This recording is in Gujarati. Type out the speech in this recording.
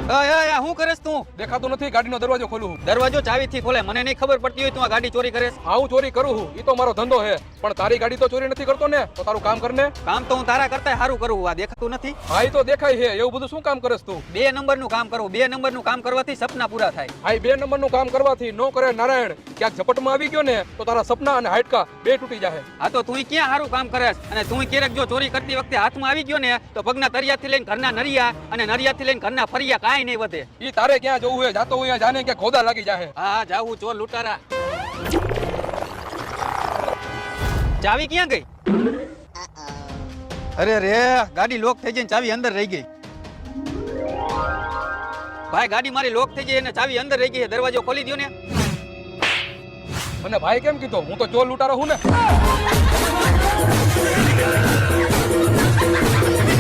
શું કરેસ તું? દેખાતું નથી, ગાડીનો દરવાજો ખોલું હું. દરવાજો ચાવીથી ખોલે, મને નહીં ખબર પડતી હોય તું આ ગાડી ચોરી કરેસ. હા હું ચોરી કરું છું, ઈ તો મારો ધંધો છે, પણ તારી ગાડી તો ચોરી નથી કરતો ને, તો તારું કામ કરને. કામ તો હું તારા કરતા સારું કરું, આ દેખાતું નથી. હા ઈ તો દેખાય છે, એવું બધું શું કામ કરેસ તું? 2 નંબરનું કામ કરું, 2 નંબરનું કામ કરવાથી સપના પૂરા થાય. હા 2 નંબરનું કામ કરવાથી નો કરે નારાયણ, ક્યાંક ઝપટમાં આવી ગયો ને તો તારા સપના અને હાડકા બે તૂટી જાય. હા તો તું ક્યાં સારું કામ કરેસ, અને તું ક્યારેક જો ચોરી કરતી વખતે હાથમાં આવી ગયો ને તો પગના તરિયાથી લઈને ઘરના નરિયા અને નરિયાથી લઈને ઘરના ફરિયા કાંઈ નહીં વધે. ઈ તારે ક્યાં જવું હોય, જાતો હોય જાને કે ખોદા લાગી જાય. હા જાવું ચોર લૂંટારા. ચાવી ક્યાં ગઈ? અરે રે, ગાડી લોક થઈ ગઈ, ચાવી અંદર રહી ગઈ. ભાઈ ગાડી મારી લોક થઈ ગઈ અને ચાવી અંદર રહી ગઈ, દરવાજો ખોલી દો ને. અને ભાઈ કેમ કીધો? હું તો ચોર લૂંટારો હું ને.